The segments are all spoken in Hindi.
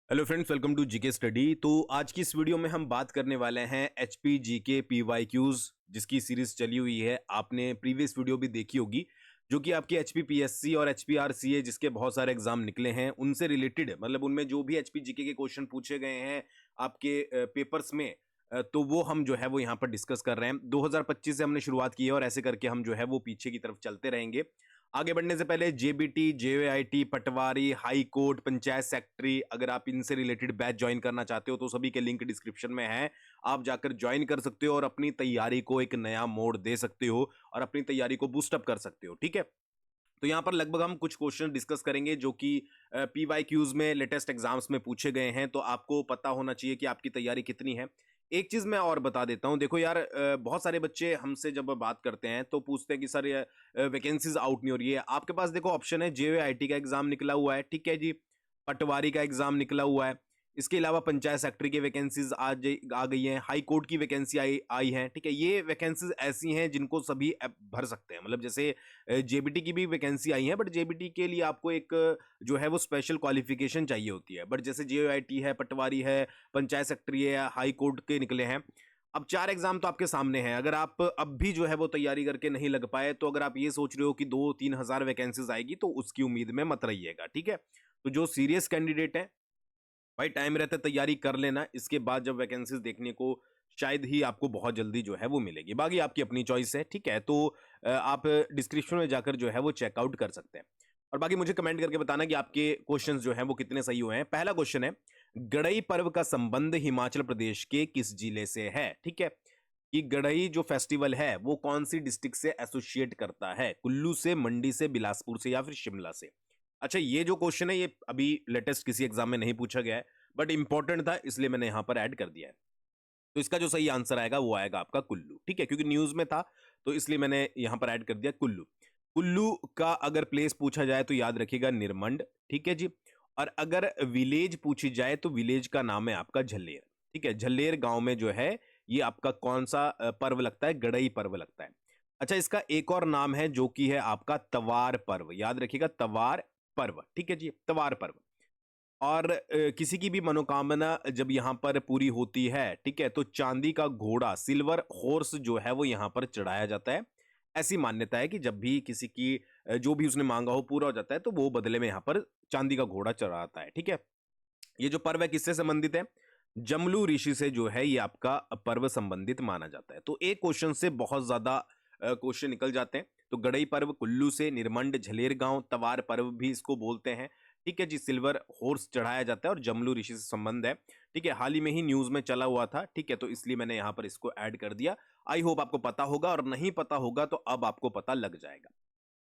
Hello friends, welcome to GK study. तो आज की इस वीडियो में हम बात करने वाले हैं एचपी जीके पीवाईक्यूज, जिसकी सीरीज चली हुई है। आपने प्रीवियस वीडियो भी देखी होगी, जो कि आपकी एचपी पीएससी और एचपी आरसीए जिसके बहुत सारे एग्जाम निकले हैं उनसे रिलेटेड, मतलब उनमें जो भी एचपी जीके के क्वेश्चन पूछे गए हैं आपके पेपर्स में, तो वो हम जो है वो यहाँ पर डिस्कस कर रहे हैं। 2025 से हमने शुरुआत की है और ऐसे करके हम जो है वो पीछे की तरफ चलते रहेंगे। आगे बढ़ने से पहले जेबीटी, जेओआईटी, पटवारी, हाई कोर्ट, पंचायत सेक्रेटरी, अगर आप इनसे रिलेटेड बैच ज्वाइन करना चाहते हो तो सभी के लिंक डिस्क्रिप्शन में है। आप जाकर ज्वाइन कर सकते हो और अपनी तैयारी को एक नया मोड़ दे सकते हो और अपनी तैयारी को बूस्टअप कर सकते हो। ठीक है, तो यहाँ पर लगभग हम कुछ क्वेश्चन डिस्कस करेंगे जो कि पीवाईक्यूज में लेटेस्ट एग्जाम्स में पूछे गए हैं। तो आपको पता होना चाहिए कि आपकी तैयारी कितनी है। एक चीज मैं और बता देता हूँ, देखो यार, बहुत सारे बच्चे हमसे जब बात करते हैं तो पूछते हैं कि सर वैकेंसीज आउट नहीं हो रही है। आपके पास देखो ऑप्शन है, जेओआईटी का एग्जाम निकला हुआ है, ठीक है जी, पटवारी का एग्जाम निकला हुआ है, इसके अलावा पंचायत सेक्रेटरी की वैकेंसीज आज आ गई हैं, हाई कोर्ट की वैकेंसी आई आई है। ठीक है, ये वैकेंसीज ऐसी हैं जिनको सभी भर सकते हैं। मतलब जैसे जेबीटी की भी वैकेंसी आई है, बट जेबीटी के लिए आपको एक जो है वो स्पेशल क्वालिफिकेशन चाहिए होती है। बट जैसे जेओआईटी है, पटवारी है, पंचायत सेक्रेटरी है, हाई कोर्ट के निकले हैं। अब 4 एग्जाम तो आपके सामने हैं। अगर आप अब भी जो है वो तैयारी करके नहीं लग पाए, तो अगर आप ये सोच रहे हो कि 2-3 हजार वैकेंसीज आएगी, तो उसकी उम्मीद में मत रहिएगा। ठीक है, तो जो सीरियस कैंडिडेट हैं भाई, टाइम रहते तैयारी कर लेना। इसके बाद जब वैकेंसीज देखने को शायद ही आपको बहुत जल्दी जो है वो मिलेगी। बाकी आपकी अपनी चॉइस है। ठीक है, तो आप डिस्क्रिप्शन में जाकर जो है वो चेकआउट कर सकते हैं। और बाकी मुझे कमेंट करके बताना कि आपके क्वेश्चंस जो हैं वो कितने सही हुए हैं। पहला क्वेश्चन है, गड़ई पर्व का संबंध हिमाचल प्रदेश के किस जिले से है? ठीक है, कि गड़ई जो फेस्टिवल है वो कौन सी डिस्ट्रिक्ट से एसोसिएट करता है? कुल्लू से, मंडी से, बिलासपुर से या फिर शिमला से? अच्छा, ये जो क्वेश्चन है ये अभी लेटेस्ट किसी एग्जाम में नहीं पूछा गया है, बट इंपॉर्टेंट था इसलिए मैंने यहां पर ऐड कर दिया है। तो इसका जो सही आंसर आएगा वो आएगा आपका कुल्लू। ठीक है, क्योंकि न्यूज में था तो इसलिए मैंने यहां पर ऐड कर दिया कुल्लू। कुल्लू का अगर प्लेस पूछा जाए तो याद रखिएगा निरमंड। ठीक है जी, और अगर विलेज पूछी जाए तो विलेज का नाम है आपका झल्लेर। ठीक है, झल्लेर गांव में जो है ये आपका कौन सा पर्व लगता है? गड़ई पर्व लगता है। अच्छा, इसका एक और नाम है जो कि है आपका तवार पर्व। याद रखिएगा, तवार पर्व। ठीक है जी, तवार पर्व। और किसी की भी मनोकामना जब यहाँ पर पूरी होती है, ठीक है, तो चांदी का घोड़ा, सिल्वर हॉर्स जो है वो यहाँ पर चढ़ाया जाता है। ऐसी मान्यता है कि जब भी किसी की जो भी उसने मांगा हो पूरा हो जाता है तो वो बदले में यहाँ पर चांदी का घोड़ा चढ़ाता है। ठीक है, ये जो पर्व है किससे संबंधित है? जमलू ऋषि से जो है ये आपका पर्व संबंधित माना जाता है। तो एक क्वेश्चन से बहुत ज्यादा क्वेश्चन निकल जाते हैं। तो गड़ई पर्व कुल्लू से, निरमंड झलेर गांव, तवार पर्व भी इसको बोलते हैं। ठीक है जी, सिल्वर हॉर्स चढ़ाया जाता है और जमलू ऋषि से संबंध है। ठीक है, हाल ही में ही न्यूज में चला हुआ था। ठीक है, तो इसलिए मैंने यहां पर इसको ऐड कर दिया। आई होप आपको पता होगा, और नहीं पता होगा तो अब आपको पता लग जाएगा।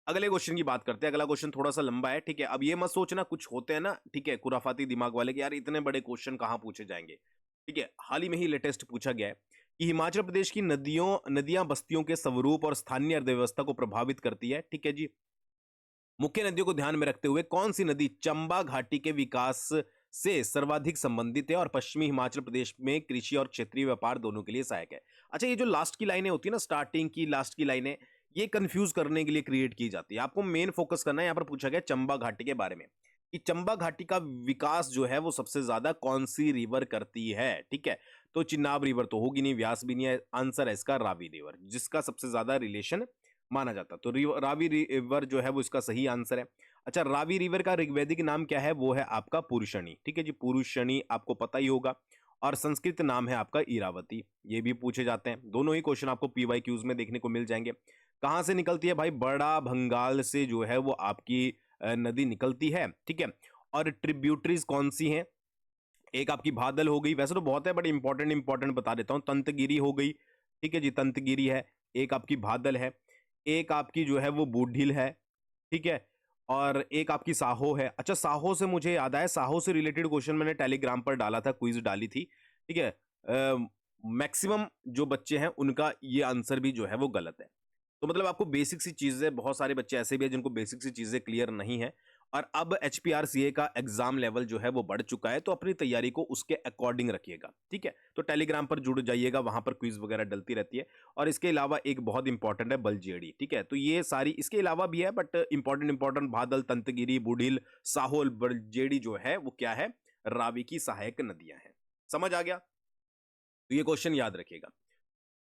अगले क्वेश्चन की बात करते हैं। अगला क्वेश्चन थोड़ा सा लंबा है। ठीक है, अब ये मत सोचना, कुछ होते हैं ना, ठीक है, खुराफाती दिमाग वाले, कि यार इतने बड़े क्वेश्चन कहां पूछे जाएंगे। ठीक है, हाल ही में ही लेटेस्ट पूछा गया है कि हिमाचल प्रदेश की नदियां बस्तियों के स्वरूप और स्थानीय अर्थव्यवस्था को प्रभावित करती है। ठीक है जी, मुख्य नदियों को ध्यान में रखते हुए कौन सी नदी चंबा घाटी के विकास से सर्वाधिक संबंधित है और पश्चिमी हिमाचल प्रदेश में कृषि और क्षेत्रीय व्यापार दोनों के लिए सहायक है? अच्छा, ये जो लास्ट की लाइनें होती है ना, स्टार्टिंग की लास्ट की लाइनें, ये कंफ्यूज करने के लिए क्रिएट की जाती है। आपको मेन फोकस करना है, यहाँ पर पूछा गया चंबा घाटी के बारे में, कि चंबा घाटी का विकास जो है वो सबसे ज्यादा कौन सी रिवर करती है? ठीक है, तो चिनाब रिवर तो होगी नहीं, व्यास भी नहीं है, आंसर है इसका रावी रिवर, जिसका सबसे ज्यादा रिलेशन माना जाता। तो रावी रिवर जो है वो इसका सही आंसर है। अच्छा, रावी रिवर का ऋग्वैदिक नाम क्या है? वो है आपका पुरुषणी। ठीक है जी, पुरुषणी आपको पता ही होगा। और संस्कृत नाम है आपका इरावती। ये भी पूछे जाते हैं। दोनों ही क्वेश्चन आपको पीवाईक्यूज में देखने को मिल जाएंगे। कहां से निकलती है भाई? बड़ा भंगाल से जो है वो आपकी नदी निकलती है। ठीक है, और ट्रिब्यूटरीज कौन सी हैं? एक आपकी भादल हो गई, वैसे तो बहुत है बट इंपॉर्टेंट इंपॉर्टेंट बता देता हूं। तंतगिरी हो गई, ठीक है जी, तंतगिरी है। एक आपकी भादल है, एक आपकी जो है वो बूढ़िल है। ठीक है, और एक आपकी साहो है। अच्छा, साहो से मुझे याद आया, साहो से रिलेटेड क्वेश्चन मैंने टेलीग्राम पर डाला था, क्विज डाली थी। ठीक है, मैक्सिमम जो बच्चे हैं उनका ये आंसर भी जो है वो गलत है। तो मतलब आपको बेसिक सी चीजें, बहुत सारे बच्चे ऐसे भी हैं जिनको बेसिक सी चीजें क्लियर नहीं है, और अब एचपीआरसीए का एग्जाम लेवल जो है वो बढ़ चुका है, तो अपनी तैयारी को उसके अकॉर्डिंग रखिएगा। ठीक है, तो टेलीग्राम पर जुड़ जाइएगा, वहां पर क्विज वगैरह डलती रहती है। और इसके अलावा एक बहुत इंपॉर्टेंट है बलजेड़ी। ठीक है, तो ये सारी इसके अलावा भी है, बट इंपॉर्टेंट इंपॉर्टेंट भादल, तंतगिरी, बुढ़िल, साहोल, बलजेड़ी जो है वो क्या है? रावी की सहायक नदियां हैं। समझ आ गया? तो ये क्वेश्चन याद रखिएगा।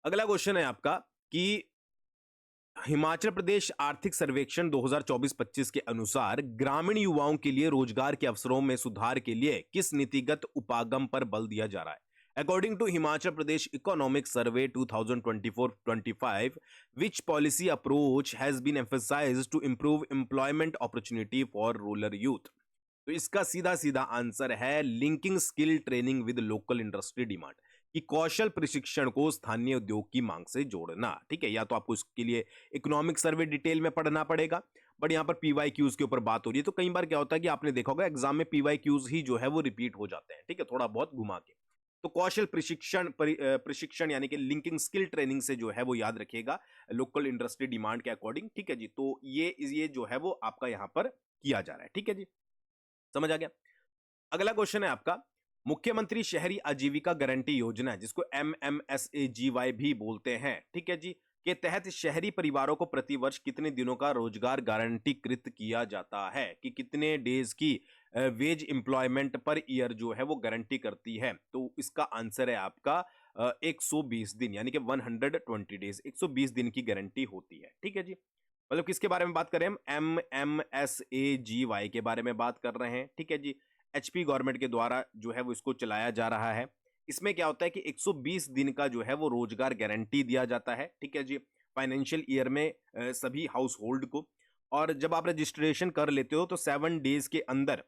अगला क्वेश्चन है आपका कि हिमाचल प्रदेश आर्थिक सर्वेक्षण 2024-25 के अनुसार ग्रामीण युवाओं के लिए रोजगार के अवसरों में सुधार के लिए किस नीतिगत उपागम पर बल दिया जा रहा है? According to Himachal Pradesh Economic Survey 2024-25, which policy approach has been emphasized to improve employment opportunity for rural youth? तो इसका सीधा सीधा आंसर है linking skill training with local industry demand, कि कौशल प्रशिक्षण को स्थानीय उद्योग की मांग से जोड़ना। ठीक है, या तो आपको इसके लिए इकोनॉमिक सर्वे डिटेल में पढ़ना पड़ेगा, बट यहाँ पर पीवाईक्यूज के ऊपर बात हो रही है। तो कई बार क्या होता है कि आपने देखा होगा एग्जाम में पीवाईक्यूज ही जो है वो रिपीट हो जाते हैं। ठीक है, थोड़ा बहुत घुमा के। तो कौशल प्रशिक्षण यानी कि लिंकिंग स्किल ट्रेनिंग से जो है वो याद रखिएगा लोकल इंडस्ट्री डिमांड के अकॉर्डिंग। ठीक है जी, तो ये जो है वो आपका यहां पर किया जा रहा है। ठीक है जी, समझ आ गया? अगला क्वेश्चन है आपका, मुख्यमंत्री शहरी आजीविका गारंटी योजना, जिसको MMSAGY भी बोलते हैं, ठीक है जी, के तहत शहरी परिवारों को प्रतिवर्ष कितने दिनों का रोजगार गारंटीकृत किया जाता है, कि कितने डेज की वेज एम्प्लॉयमेंट पर ईयर जो है वो गारंटी करती है? तो इसका आंसर है आपका 120 दिन, यानी कि 120 डेज, 120 दिन की गारंटी होती है। ठीक है जी, मतलब किसके बारे में बात कर रहे हैं हम? MMSAGY के बारे में बात कर रहे हैं। ठीक है जी, एचपी गवर्नमेंट के द्वारा जो है वो इसको चलाया जा रहा है। इसमें क्या होता है कि 120 दिन का जो है वो रोजगार गारंटी दिया जाता है। ठीक है जी, फाइनेंशियल ईयर में सभी हाउस होल्ड को। और जब आप रजिस्ट्रेशन कर लेते हो तो 7 डेज के अंदर,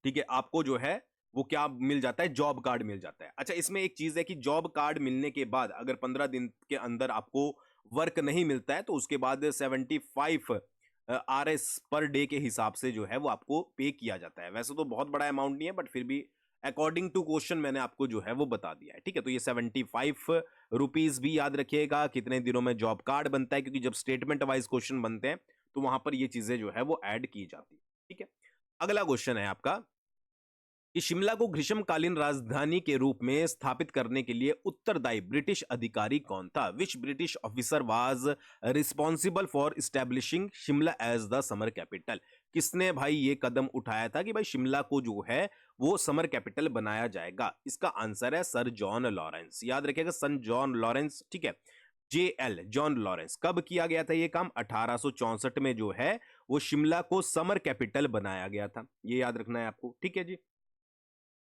ठीक है, आपको जो है वो क्या मिल जाता है? जॉब कार्ड मिल जाता है। अच्छा, इसमें एक चीज है कि जॉब कार्ड मिलने के बाद अगर 15 दिन के अंदर आपको वर्क नहीं मिलता है तो उसके बाद 75 RS पर डे के हिसाब से जो है वो आपको पे किया जाता है। वैसे तो बहुत बड़ा अमाउंट नहीं है, बट फिर भी अकॉर्डिंग टू क्वेश्चन मैंने आपको जो है वो बता दिया है। ठीक है, तो ये 75 रुपीज भी याद रखिएगा कितने दिनों में जॉब कार्ड बनता है, क्योंकि जब स्टेटमेंट वाइज क्वेश्चन बनते हैं तो वहां पर ये चीजें जो है वो ऐड की जाती है। ठीक है, अगला क्वेश्चन है आपका कि शिमला को ग्रीष्मकालीन राजधानी के रूप में स्थापित करने के लिए उत्तरदायी ब्रिटिश अधिकारी कौन था? Which British officer was responsible for establishing Shimla as the summer capital? किसने भाई ये कदम उठाया था कि भाई शिमला को जो है वो समर कैपिटल बनाया जाएगा? इसका आंसर है सर जॉन लॉरेंस। याद रखिएगा, सन जॉन लॉरेंस। ठीक है, JL जॉन लॉरेंस। कब किया गया था ये काम? 1864 में जो है वो शिमला को समर कैपिटल बनाया गया था। ये याद रखना है आपको। ठीक है जी,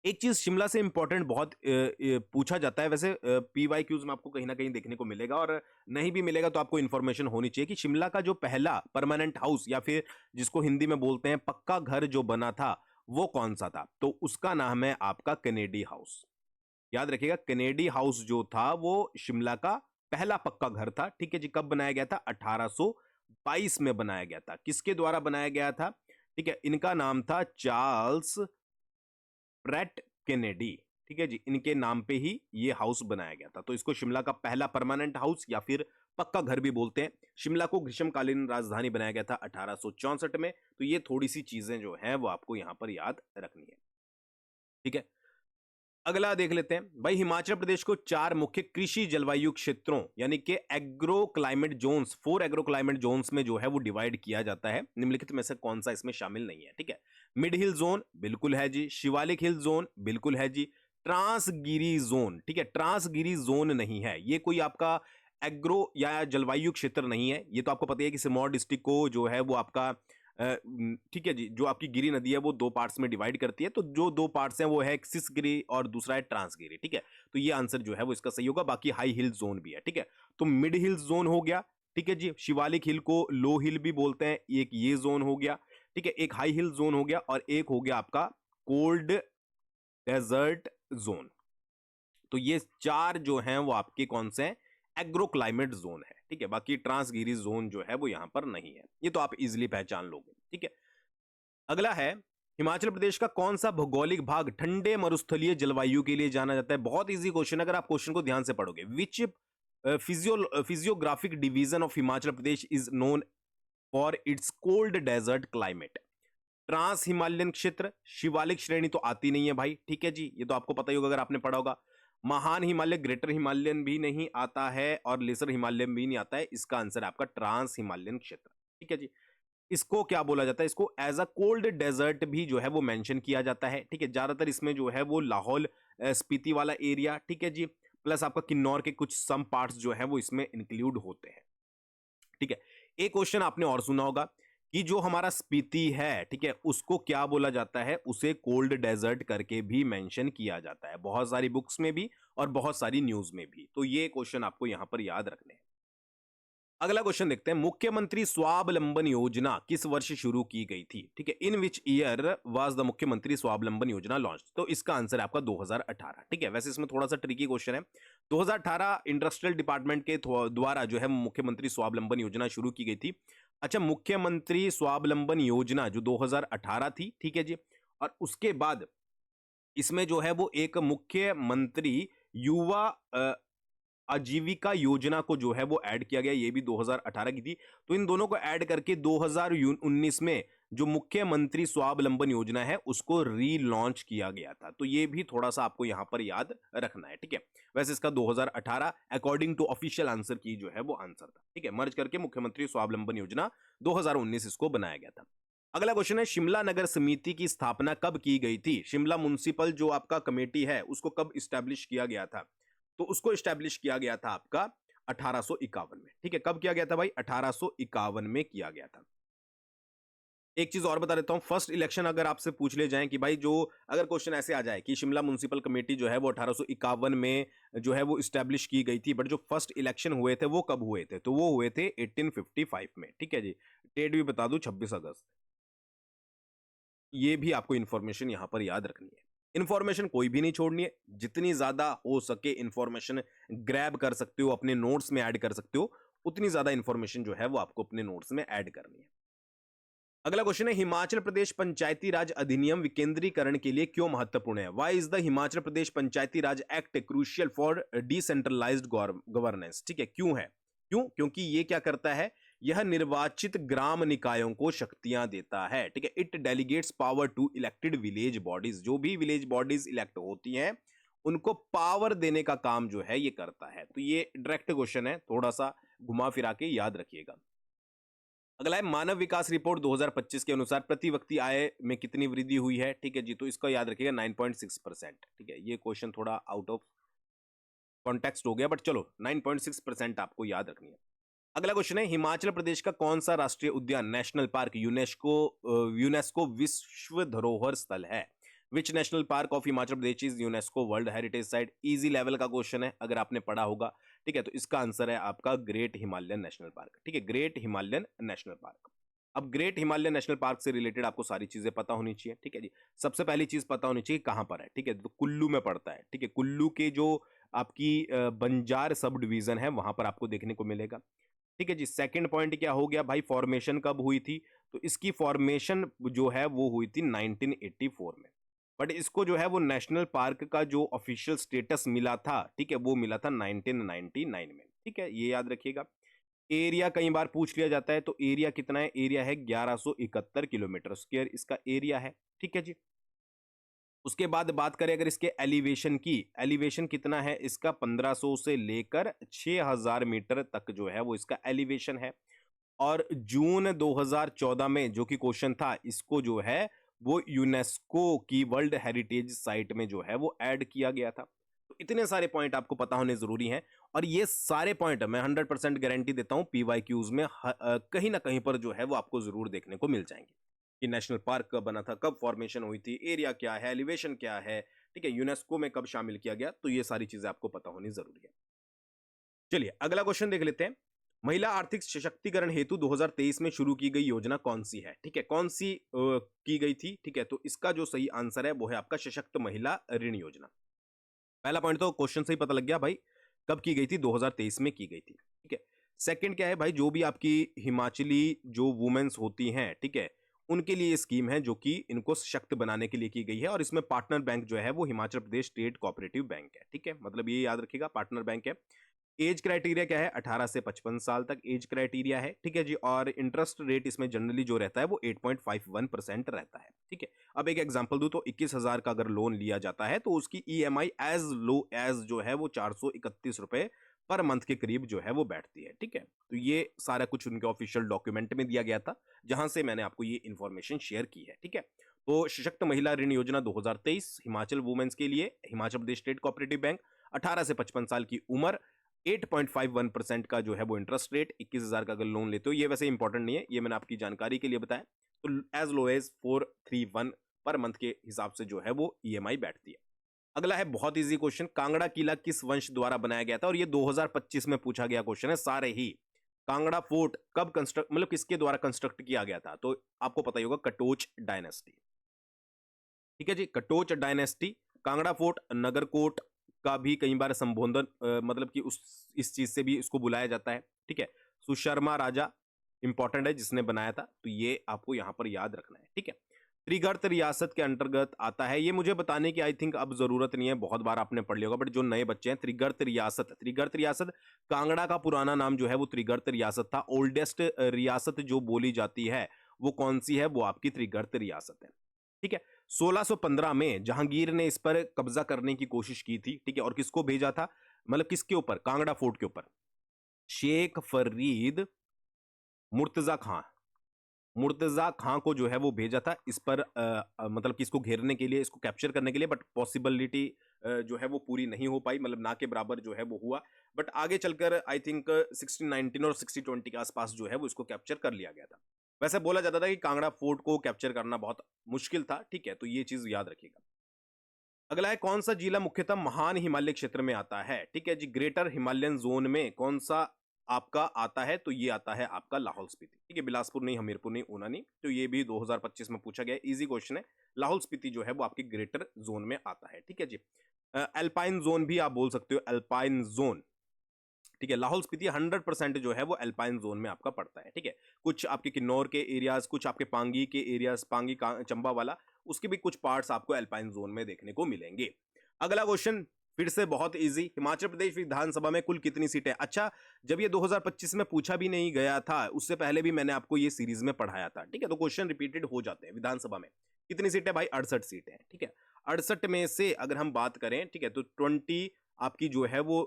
एक चीज शिमला से इंपॉर्टेंट बहुत पूछा जाता है, वैसे PYQs में आपको कहीं ना कहीं देखने को मिलेगा, और नहीं भी मिलेगा तो आपको इंफॉर्मेशन होनी चाहिए कि शिमला का जो पहला परमानेंट हाउस या फिर जिसको हिंदी में बोलते हैं पक्का घर जो बना था वो कौन सा था? तो उसका नाम है आपका कैनेडी हाउस। याद रखिएगा, कैनेडी हाउस जो था वो शिमला का पहला पक्का घर था। ठीक है जी, कब बनाया गया था? 1822 में बनाया गया था। किसके द्वारा बनाया गया था? ठीक है, इनका नाम था चार्ल्स प्रैट कैनेडी। ठीक है जी, इनके नाम पे ही ये हाउस बनाया गया था। तो इसको शिमला का पहला परमानेंट हाउस या फिर पक्का घर भी बोलते हैं। शिमला को ग्रीष्मकालीन राजधानी बनाया गया था 1864 में। तो ये थोड़ी सी चीजें जो हैं वो आपको यहां पर याद रखनी है। ठीक है, अगला देख लेते हैं भाई। हिमाचल प्रदेश को 4 मुख्य कृषि जलवायु क्षेत्रों यानी कि agro climate zones, 4 agro climate zones में जो है वो डिवाइड किया जाता है। निम्नलिखित में से कौन सा इसमें शामिल नहीं है? ठीक है, मिड हिल जोन बिल्कुल है जी, शिवालिक हिल जोन बिल्कुल है जी, ट्रांसगिरी जोन, ठीक है, ट्रांसगिरी जोन नहीं है। ये कोई आपका एग्रो या जलवायु क्षेत्र नहीं है। ये तो आपको पता है कि सिरमौर डिस्ट्रिक्ट को जो है वो आपका ठीक है जी, जो आपकी गिरी नदी है वो 2 पार्ट्स में डिवाइड करती है। तो जो 2 पार्ट्स हैं वो है सिसगिरी और दूसरा है ट्रांसगिरी। ठीक है, तो ये आंसर जो है वो इसका सही होगा। बाकी हाई हिल जोन भी है। ठीक है, तो मिड हिल जोन हो गया। ठीक है जी, शिवालिक हिल को लो हिल भी बोलते हैं, एक ये जोन हो गया। ठीक है, एक हाई हिल जोन हो गया और एक हो गया आपका कोल्ड डेजर्ट जोन। तो ये 4 जो हैं वो आपके कौन से हैं? एग्रो क्लाइमेट जोन है। ठीक है, बाकी ट्रांसगिरी जोन जो है वो यहां पर नहीं है। ये तो आप इजीली पहचान लोगे। ठीक है, अगला है हिमाचल प्रदेश का कौन सा भौगोलिक भाग ठंडे मरुस्थलीय जलवायु के लिए जाना जाता है? बहुत इजी क्वेश्चन, अगर आप क्वेश्चन को ध्यान से पढ़ोगे। Which physiographic division of Himachal Pradesh is known for its cold desert climate? Trans Himalayan क्षेत्र, शिवालिक श्रेणी तो आती नहीं है भाई। ठीक है जी, ये तो आपको पता ही होगा अगर आपने पढ़ा होगा। महान हिमालय, ग्रेटर हिमालयन भी नहीं आता है और लेसर हिमालयन भी नहीं आता है। इसका आंसर है आपका ट्रांस हिमालयन क्षेत्र। ठीक है जी, इसको क्या बोला जाता है, इसको एज अ कोल्ड डेजर्ट भी जो है वो मेंशन किया जाता है। ठीक है, ज्यादातर इसमें जो है वो लाहौल स्पीति वाला एरिया, ठीक है जी, प्लस आपका किन्नौर के कुछ सम पार्ट्स जो है वो इसमें इंक्लूड होते हैं। ठीक है, एक क्वेश्चन आपने और सुना होगा कि जो हमारा स्पीति है, ठीक है, उसको क्या बोला जाता है, उसे कोल्ड डेजर्ट करके भी मेंशन किया जाता है, बहुत सारी बुक्स में भी और बहुत सारी न्यूज में भी। तो ये क्वेश्चन आपको यहां पर याद रखने हैं। अगला क्वेश्चन देखते हैं, मुख्यमंत्री स्वावलंबन योजना किस वर्ष शुरू की गई थी? ठीक है, इन विच ईयर वाज द मुख्यमंत्री स्वावलंबन योजना लॉन्च? तो इसका आंसर है आपका 2018। ठीक है, वैसे इसमें थोड़ा सा ट्रिकी क्वेश्चन है। 2018 इंडस्ट्रियल डिपार्टमेंट के द्वारा जो है मुख्यमंत्री स्वावलंबन योजना शुरू की गई थी। अच्छा, मुख्यमंत्री स्वावलंबन योजना जो 2018 थी, ठीक है जी, और उसके बाद इसमें जो है वो एक मुख्यमंत्री युवा आजीविका योजना को जो है वो ऐड किया गया, ये भी 2018 की थी। तो इन दोनों को ऐड करके 2019 में जो मुख्यमंत्री स्वावलंबन योजना है उसको रीलॉन्च किया गया था। तो ये भी थोड़ा सा आपको यहां पर याद रखना है। ठीक है, वैसे इसका 2018 अकॉर्डिंग टू ऑफिशियल आंसर की जो है वो आंसर था। ठीक है, मर्ज करके मुख्यमंत्री स्वावलंबन योजना 2019 इसको बनाया गया था। अगला क्वेश्चन है, शिमला नगर समिति की स्थापना कब की गई थी? शिमला म्युनिसिपल जो आपका कमेटी है उसको कब स्टैब्लिश किया गया था? तो उसको स्टैब्लिश किया गया था आपका 1851 में। ठीक है, कब किया गया था भाई? 1851 में किया गया था। एक चीज और बता देता हूं, फर्स्ट इलेक्शन अगर आपसे पूछ ले जाएं कि भाई जो अगर क्वेश्चन ऐसे आ जाए कि शिमला म्युनिसिपल कमेटी जो है वो 1851 में जो है वो स्टैब्लिश की गई थी, बट जो फर्स्ट इलेक्शन हुए थे वो कब हुए थे? तो वो हुए थे 1855 में। ठीक है जी, डेट भी बता दूं 26 अगस्त। ये भी आपको इंफॉर्मेशन यहां पर याद रखनी है। इंफॉर्मेशन कोई भी नहीं छोड़नी है, जितनी ज्यादा हो सके इंफॉर्मेशन ग्रैब कर सकते हो, अपने नोट्स में ऐड कर सकते हो, उतनी ज्यादा इंफॉर्मेशन जो है वो आपको अपने नोट्स में ऐड करनी है। अगला क्वेश्चन है, हिमाचल प्रदेश पंचायती राज अधिनियम विकेंद्रीकरण के लिए क्यों महत्वपूर्ण है? Why is the Himachal Pradesh Panchayati Raj act crucial for decentralised governance? ठीक है, क्यों है? क्यों? क्योंकि ये क्या करता है, यह निर्वाचित ग्राम निकायों को शक्तियां देता है। ठीक है, it delegates power to elected village bodies, जो भी विलेज बॉडीज इलेक्ट होती हैं उनको पावर देने का काम जो है ये करता है। तो ये डायरेक्ट क्वेश्चन है, थोड़ा सा घुमा फिरा के याद रखिएगा। अगला है, मानव विकास रिपोर्ट 2025 के अनुसार प्रति व्यक्ति आय में कितनी वृद्धि हुई है? ठीक है जी, तो इसका याद रखिएगा 9.6%। ठीक है, ये क्वेश्चन थोड़ा आउट ऑफ कॉन्टेक्स्ट हो गया, बट चलो 9.6% आपको याद रखनी है। अगला क्वेश्चन है, हिमाचल प्रदेश का कौन सा राष्ट्रीय उद्यान नेशनल पार्क यूनेस्को विश्व धरोहर स्थल है? Which national park of Himachal Pradesh is UNESCO world heritage site? Easy level का क्वेश्चन है, अगर आपने पढ़ा होगा। ठीक है, तो इसका आंसर है आपका ग्रेट हिमालयन नेशनल पार्क। ठीक है, ग्रेट हिमालयन नेशनल पार्क। अब ग्रेट हिमालयन नेशनल पार्क से रिलेटेड आपको सारी चीजें पता होनी चाहिए। ठीक है जी, सबसे पहली चीज पता होनी चाहिए कहां पर है। ठीक है, तो कुल्लू में पड़ता है। ठीक है, कुल्लू के जो आपकी बंजार सब डिवीजन है वहां पर आपको देखने को मिलेगा। ठीक है जी, सेकंड पॉइंट क्या हो गया भाई, फॉर्मेशन कब हुई थी? तो इसकी फॉर्मेशन जो है वो हुई थी 1984 में, बट इसको जो है वो नेशनल पार्क का जो ऑफिशियल स्टेटस मिला था, ठीक है, वो मिला था 1999 में। ठीक है, ये याद रखिएगा। एरिया कई बार पूछ लिया जाता है, तो एरिया कितना है? एरिया है 1171 किलोमीटर स्क्वायर इसका एरिया है। ठीक है जी, उसके बाद बात करें अगर इसके एलिवेशन की, एलिवेशन कितना है इसका? 1500 से लेकर 6000 मीटर तक जो है वो इसका एलिवेशन है। और जून 2014 में जो कि क्वेश्चन था, इसको जो है वो यूनेस्को की वर्ल्ड हेरिटेज साइट में जो है वो ऐड किया गया था। तो इतने सारे पॉइंट आपको पता होने जरूरी हैं, और ये सारे पॉइंट मैं 100% गारंटी देता हूं पीवाईक्यूज में कहीं ना कहीं पर जो है वो आपको जरूर देखने को मिल जाएंगे कि नेशनल पार्क कब बना था, कब फॉर्मेशन हुई थी, एरिया क्या है, एलिवेशन क्या है, ठीक है, यूनेस्को में कब शामिल किया गया। तो ये सारी चीजें आपको पता होनी जरूरी है। चलिए अगला क्वेश्चन देख लेते हैं, महिला आर्थिक सशक्तिकरण हेतु 2023 में शुरू की गई योजना कौन सी है? ठीक है, कौन सी की गई थी? ठीक है, तो इसका जो सही आंसर है वो है आपका सशक्त महिला ऋण योजना। पहला पॉइंट तो क्वेश्चन से ही पता लग गया भाई, कब की गई थी? 2023 में की गई थी। ठीक है, सेकंड क्या है भाई, जो भी आपकी हिमाचली जो वुमेन्स होती हैं, ठीक है, उनके लिए स्कीम है जो कि इनको सशक्त बनाने के लिए की गई है, और इसमें पार्टनर बैंक जो है वो Himachal Pradesh state cooperative bank है। ठीक है, मतलब ये याद रखिएगा, पार्टनर बैंक है। एज क्राइटेरिया क्या है? 18 से 55 साल तक एज क्राइटेरिया है। ठीक है जी, और इंटरेस्ट रेट इसमें जनरली जो रहता है वो 8.51% रहता है। ठीक है, अब एक एग्जांपल दूं तो 21,000 का अगर लोन लिया जाता है तो उसकी ईएमआई एज लो एज जो है वो 431 रुपए पर मंथ के करीब जो है वो बैठती है। ठीक है, तो ये सारा कुछ उनके ऑफिशियल डॉक्यूमेंट में दिया गया था, जहां से मैंने आपको ये इंफॉर्मेशन शेयर की है। ठीक है, तो सशक्त महिला ऋण योजना 2023 हिमाचल वुमेन्स के लिए, Himachal Pradesh state cooperative bank, 18 से 55 साल की उम्र, 8.51% का जो है वो इंटरेस्ट रेट, 21,000 का अगर लोन लेते हो। ये वैसे इंपॉर्टेंट नहीं है, ये मैंने आपकी जानकारी के लिए बताया। तो as low as 431 per month के हिसाब से जो है वो ईएमआई बैठती है। अगला है बहुत इजी क्वेश्चन, कांगड़ा किला किस वंश द्वारा बनाया गया था? और ये 2025 में पूछा गया क्वेश्चन है सारे ही। कांगड़ा फोर्ट कब कंस्ट्रक्ट, मतलब किसके द्वारा कंस्ट्रक्ट किया गया था? तो आपको पता ही होगा, कटोच डायनेस्टी। ठीक है जी, कटोच डायनेस्टी। कांगड़ा फोर्ट नगरकोट का भी कई बार संबोधन मतलब कि उस इस चीज से भी इसको बुलाया जाता है। ठीक है, सुशर्मा राजा इंपॉर्टेंट है जिसने बनाया था, तो ये आपको यहां पर याद रखना है। ठीक है, त्रिगर्त रियासत के अंतर्गत आता है। ये मुझे बताने की आई थिंक अब जरूरत नहीं है, बहुत बार आपने पढ़ लिया होगा, बट जो नए बच्चे हैं, त्रिगर्त रियासत, त्रिगर्त रियासत, कांगड़ा का पुराना नाम जो है वो त्रिगर्त रियासत था। ओल्डेस्ट रियासत जो बोली जाती है वो कौन सी है? वो आपकी त्रिगर्त रियासत है। ठीक है, 1615 में जहांगीर ने इस पर कब्जा करने की कोशिश की थी। ठीक है, और किसको भेजा था? मतलब किसके ऊपर? कांगड़ा फोर्ट के ऊपर शेख फरीद मुर्तजा खां, मुर्तजा खां को जो है वो भेजा था इस पर मतलब कि इसको घेरने के लिए, इसको कैप्चर करने के लिए, बट पॉसिबिलिटी जो है वो पूरी नहीं हो पाई, मतलब ना के बराबर जो है वो हुआ। बट आगे चलकर आई थिंक 1619 और 1620 के आसपास जो है वो इसको कैप्चर कर लिया गया था। वैसे बोला जाता था कि कांगड़ा फोर्ट को कैप्चर करना बहुत मुश्किल था। ठीक है, तो ये चीज याद रखिएगा। अगला है, कौन सा जिला मुख्यतः महान हिमालय क्षेत्र में आता है? ठीक है जी, ग्रेटर हिमालयन जोन में कौन सा आपका आता है? तो ये आता है आपका लाहौल स्पीति। ठीक है, बिलासपुर नहीं, हमीरपुर नहीं, ऊना नहीं, तो ये भी 2025 में पूछा गया, इजी क्वेश्चन है। लाहौल स्पीति जो है वो आपके ग्रेटर जोन में आता है। ठीक है जी, अल्पाइन जोन भी आप बोल सकते हो, अल्पाइन जोन। ठीक है, लाहौल स्पीति 100% जो है वो अल्पाइन जोन में आपका पड़ता है। ठीक है, कुछ आपके किन्नौर के एरियाज, कुछ आपके पांगी के एरियाज, पांगी चंबा वाला, उसके भी कुछ पार्ट्स आपको अल्पाइन जोन में देखने को मिलेंगे। अगला क्वेश्चन फिर से बहुत इजी, हिमाचल प्रदेश विधानसभा में कुल कितनी सीटें? अच्छा, जब ये 2025 में पूछा भी नहीं गया था, उससे पहले भी मैंने आपको ये सीरीज में पढ़ाया था। ठीक है, तो क्वेश्चन रिपीटेड हो जाते हैं। विधानसभा में कितनी सीटें भाई? 68 सीटें हैं। ठीक है, 68 में से अगर हम बात करें, ठीक है, तो 20 आपकी जो है वो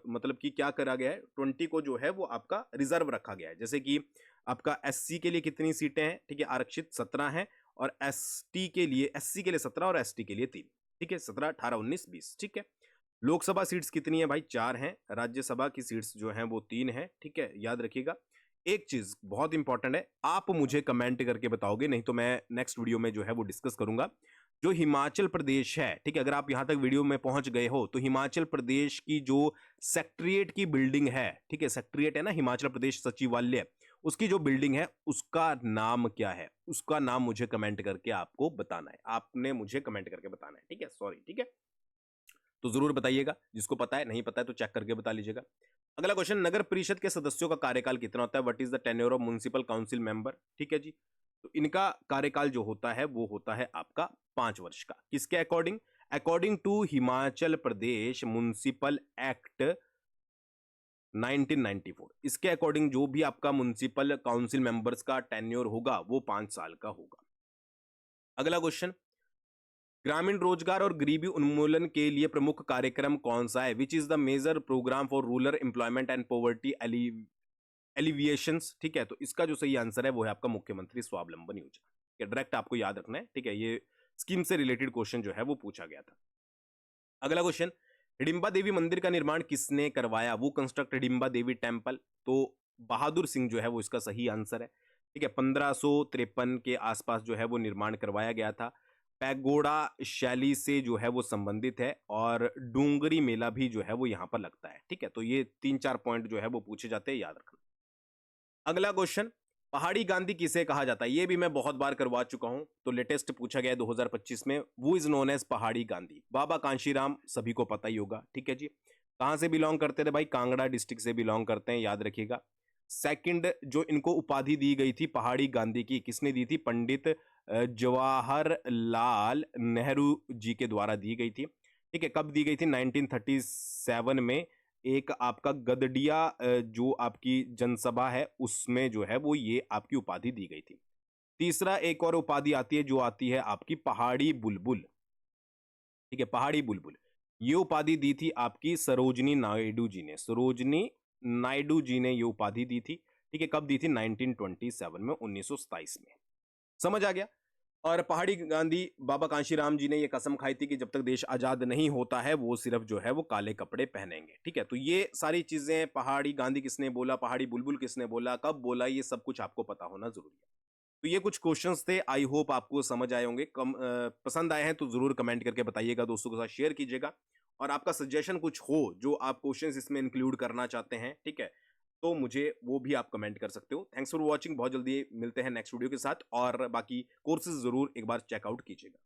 मतलब कि क्या करा गया है, 20 को जो है वो आपका रिजर्व रखा गया है। जैसे कि आपका एससी के लिए कितनी सीटें हैं? ठीक है, आरक्षित 17 हैं, और एसटी के लिए, एससी के लिए 17 और एसटी के लिए 3। ठीक है, 17, 18, 19, 20। ठीक है, लोकसभा सीट्स कितनी है भाई? 4 हैं। राज्यसभा की सीट्स जो हैं वो 3 हैं। ठीक है, याद रखिएगा। एक चीज बहुत इंपॉर्टेंट है, आप मुझे कमेंट करके बताओगे, नहीं तो मैं नेक्स्ट वीडियो में जो है वो डिस्कस करूंगा। जो हिमाचल प्रदेश है, ठीक है, अगर आप यहां तक वीडियो में पहुंच गए हो, तो हिमाचल प्रदेश की जो सेक्रेटेरिएट की बिल्डिंग है, ठीक है, सेक्रेटेरिएट है ना, हिमाचल प्रदेश सचिवालय, उसकी जो बिल्डिंग है उसका नाम क्या है? उसका नाम मुझे कमेंट करके आपको बताना है, आपने मुझे कमेंट करके बताना है। ठीक है, सॉरी। ठीक है, तो जरूर बताइएगा, जिसको पता है, नहीं पता है तो चेक करके बता लीजिएगा। अगला क्वेश्चन, नगर परिषद के सदस्यों का कार्यकाल कितना होता है? What is the tenure of municipal council member? ठीक है जी, तो इनका कार्यकाल जो होता है वो होता है आपका 5 वर्ष का। किसके according? According to Himachal Pradesh municipal act 1994, इसके अकॉर्डिंग जो भी आपका म्युनिसिपल काउंसिल मेंबर्स का टेन्योर होगा वो 5 साल का होगा। अगला क्वेश्चन, ग्रामीण रोजगार और गरीबी उन्मूलन के लिए प्रमुख कार्यक्रम कौन सा है? Which is the major programme for rural employment and poverty alleviations? ठीक है, तो इसका जो सही आंसर है वो है आपका मुख्यमंत्री स्वावलंबन योजना। डायरेक्ट आपको याद रखना है। ठीक है, ये स्कीम से रिलेटेड क्वेश्चन जो है वो पूछा गया था। अगला क्वेश्चन, हिडिंबा देवी मंदिर का निर्माण किसने करवाया? वो कंस्ट्रक्ट हिडिंबा देवी टेम्पल, तो बहादुर सिंह जो है वो इसका सही आंसर है। ठीक है, 1553 के आसपास जो है वो निर्माण करवाया गया था। पैगोडा शैली से जो है वो संबंधित है, और डूंगरी मेला भी जो है वो यहां पर लगता है। ठीक है, तो ये 3-4 पॉइंट जो है वो पूछे जाते हैं, याद रखना। अगला क्वेश्चन, पहाड़ी गांधी किसे कहा जाता है? ये भी मैं बहुत बार करवा चुका हूं, तो लेटेस्ट पूछा गया है 2025 में। वो इज नोन एज पहाड़ी गांधी। बाबा कांशीराम सभी को पता ही होगा। ठीक है जी, कहां से बिलोंग करते थे भाई? कांगड़ा डिस्ट्रिक्ट से बिलोंग करते हैं, याद रखिएगा। सेकंड जो इनको उपाधि दी गई थी पहाड़ी गांधी की, किसने दी थी? पंडित जवाहरलाल नेहरू जी के द्वारा दी गई थी। ठीक है, कब दी गई थी? 1937 में। एक आपका गदडिया जो आपकी जनसभा है उसमें जो है वो ये आपकी उपाधि दी गई थी। तीसरा एक और उपाधि आती है, जो आती है आपकी पहाड़ी बुलबुल। ठीक है, पहाड़ी बुलबुल, ये उपाधि दी थी आपकी सरोजनी नायडू जी ने। सरोजनी नायडू जी ने ये उपाधि दी थी। ठीक है, कब दी थी? 1927 में, 1927 में। समझ आ गया। और पहाड़ी गांधी बाबा कांशीराम जी ने ये कसम खाई थी कि जब तक देश आजाद नहीं होता है वो सिर्फ जो है वो काले कपड़े पहनेंगे। ठीक है, तो ये सारी चीजें, पहाड़ी गांधी किसने बोला, पहाड़ी बुलबुल किसने बोला, कब बोला, ये सब कुछ आपको पता होना जरूरी है। तो ये कुछ क्वेश्चंस थे, आई होप आपको समझ आए होंगे। पसंद आए हैं तो जरूर कमेंट करके बताइएगा, दोस्तों के साथ शेयर कीजिएगा। और आपका सजेशन कुछ हो जो आप क्वेश्चंस इसमें इंक्लूड करना चाहते हैं, ठीक है, तो मुझे वो भी आप कमेंट कर सकते हो। Thanks for watching. बहुत जल्दी मिलते हैं नेक्स्ट वीडियो के साथ, और बाकी कोर्सेज जरूर एक बार चेकआउट कीजिएगा।